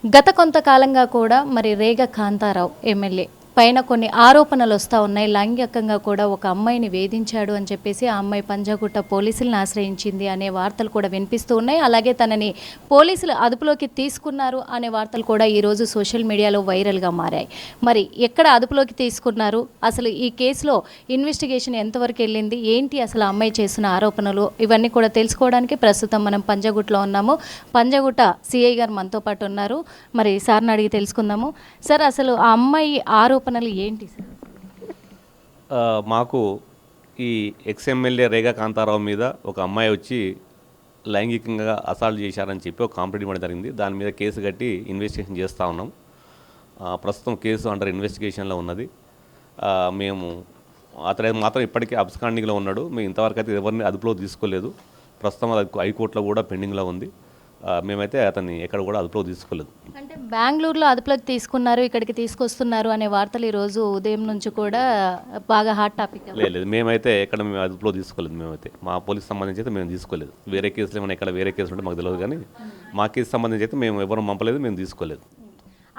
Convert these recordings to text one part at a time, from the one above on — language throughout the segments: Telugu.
గత కొంతకాలంగా కూడా మరి రేగ కాంతారావు ఎమ్మెల్యే పైన కొన్ని ఆరోపణలు వస్తూ ఉన్నాయి. లైంగికంగా కూడా ఒక అమ్మాయిని వేధించాడు అని చెప్పేసి ఆ అమ్మాయి పంజాగుట్ట పోలీసులను ఆశ్రయించింది అనే వార్తలు కూడా వినిపిస్తూ ఉన్నాయి. అలాగే తనని పోలీసులు అదుపులోకి తీసుకున్నారు అనే వార్తలు కూడా ఈరోజు సోషల్ మీడియాలో వైరల్గా మారాయి. మరి ఎక్కడ అదుపులోకి తీసుకున్నారు, అసలు ఈ కేసులో ఇన్వెస్టిగేషన్ ఎంతవరకు వెళ్ళింది, ఏంటి అసలు ఆ అమ్మాయి చేసిన ఆరోపణలు, ఇవన్నీ కూడా తెలుసుకోవడానికి ప్రస్తుతం మనం పంజాగుట్టలో ఉన్నాము. పంజాగుట్ట సిఐ గారు మనతో పాటు ఉన్నారు. మరి సార్ని అడిగి తెలుసుకుందాము. సార్, అసలు ఆ అమ్మాయి ఆరోపణలు ఏంటి సార్? మాకు ఈ ఎక్స్ఎమ్మెల్యే రేగా కాంతారావు మీద ఒక అమ్మాయి వచ్చి లైంగికంగా అసాల్ట్ చేశారని చెప్పి ఒక కంప్లైంట్ ఇవ్వడం జరిగింది. దాని మీద కేసు కట్టి ఇన్వెస్టిగేషన్ చేస్తూ ఉన్నాం. ప్రస్తుతం కేసు అండర్ ఇన్వెస్టిగేషన్లో ఉన్నది. మేము అతను మాత్రం ఇప్పటికీ అబ్స్కాండింగ్లో ఉన్నాడు. మేము ఇంతవరకు అయితే ఎవరిని అదుపులో తీసుకోలేదు. ప్రస్తుతం అది హైకోర్టులో కూడా పెండింగ్లో ఉంది. మేమైతే అతన్ని ఎక్కడ కూడా అదుపులో తీసుకోలేదు. అంటే బెంగళూరులో అదుపులోకి తీసుకున్నారు, ఇక్కడికి తీసుకొస్తున్నారు అనే వార్తలు ఈరోజు ఉదయం నుంచి కూడా బాగా హాట్ టాపిక్. లేదు, మేమైతే ఎక్కడ మేము అదుపులో తీసుకోలేదు. మేమైతే మా పోలీస్ సంబంధించి అయితే మేము తీసుకోలేదు. వేరే కేసులు ఏమైనా ఎక్కడ వేరే కేసులు ఉంటే మాకు తెలియదు, కానీ మా కేసు సంబంధించి అయితే మేము ఎవరు పంపలేదు, మేము తీసుకోలేదు.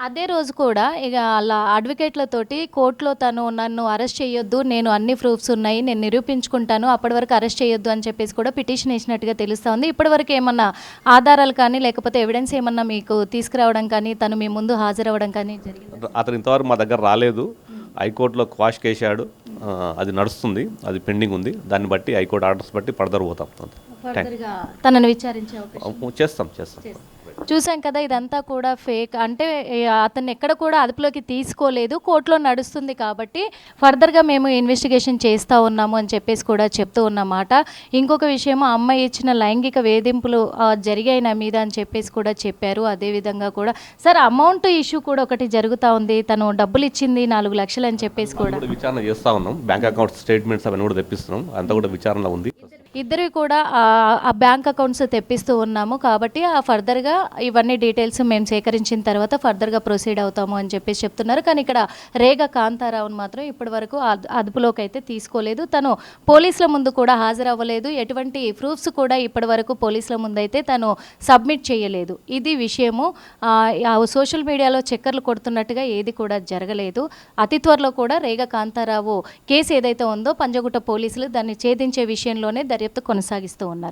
అదే రోజు కూడా ఇక అలా అడ్వకేట్లతోటి కోర్టులో తను నన్ను అరెస్ట్ చేయొద్దు, నేను అన్ని ప్రూఫ్స్ ఉన్నాయి, నేను నిరూపించుకుంటాను, అప్పటి వరకు అరెస్ట్ చేయొద్దు అని చెప్పేసి కూడా పిటిషన్ వేసినట్టుగా తెలుస్తూ ఉంది. ఇప్పటివరకు ఏమన్నా ఆధారాలు కానీ లేకపోతే ఎవిడెన్స్ ఏమన్నా మీకు తీసుకురావడం కానీ, తను మీ ముందు హాజరవ్వడం కానీ జరిగింది? అతను ఇంతవరకు మా దగ్గర రాలేదు. హైకోర్టులో క్వాష్ కేసాడు, అది నడుస్తుంది, అది పెండింగ్ ఉంది. దాన్ని బట్టి హైకోర్టు ఆర్డర్స్ బట్టి ఫర్దర్ పోతాం. తనను విచారించే చేస్తాం. చూసాం కదా, ఇదంతా కూడా ఫేక్. అంటే అతన్ని ఎక్కడ కూడా అదుపులోకి తీసుకోలేదు, కోర్టులో నడుస్తుంది కాబట్టి ఫర్దర్గా మేము ఇన్వెస్టిగేషన్ చేస్తూ ఉన్నాము అని చెప్పేసి కూడా చెప్తూ ఉన్నమాట. ఇంకొక విషయం, అమ్మాయి ఇచ్చిన లైంగిక వేధింపులు జరిగాయి నా మీద అని చెప్పేసి కూడా చెప్పారు. అదేవిధంగా కూడా సార్, అమౌంట్ ఇష్యూ కూడా ఒకటి జరుగుతూ ఉంది. తను డబ్బులు ఇచ్చింది 4 లక్షలు అని చెప్పేసి కూడా విచారణ చేస్తూ ఉన్నాం. బ్యాంక్ అకౌంట్ స్టేట్మెంట్స్ అవన్నీ కూడా తెప్పిస్తున్నాం. అంతా కూడా విచారణలో ఉంది. ఇద్దరివి కూడా ఆ బ్యాంక్ అకౌంట్స్ తెప్పిస్తూ ఉన్నాము కాబట్టి ఫర్దర్గా ఇవన్నీ డీటెయిల్స్ మేము సేకరించిన తర్వాత ఫర్దర్గా ప్రొసీడ్ అవుతాము అని చెప్పేసి చెప్తున్నారు. కానీ ఇక్కడ రేగ కాంతారావును మాత్రం ఇప్పటి వరకు అదుపులోకి అయితే తీసుకోలేదు. తను పోలీసుల ముందు కూడా హాజరవ్వలేదు. ఎటువంటి ప్రూఫ్స్ కూడా ఇప్పటి వరకు పోలీసుల ముందు అయితే తను సబ్మిట్ చేయలేదు. ఇది విషయము. సోషల్ మీడియాలో చక్కర్లు కొడుతున్నట్టుగా ఏది కూడా జరగలేదు. అతి త్వరలో కూడా రేగ కాంతారావు కేసు ఏదైతే ఉందో పంజాగుట్ట పోలీసులు దాన్ని ఛేదించే విషయంలోనే దర్యాప్తు కొనసాగిస్తూ ఉన్నారు.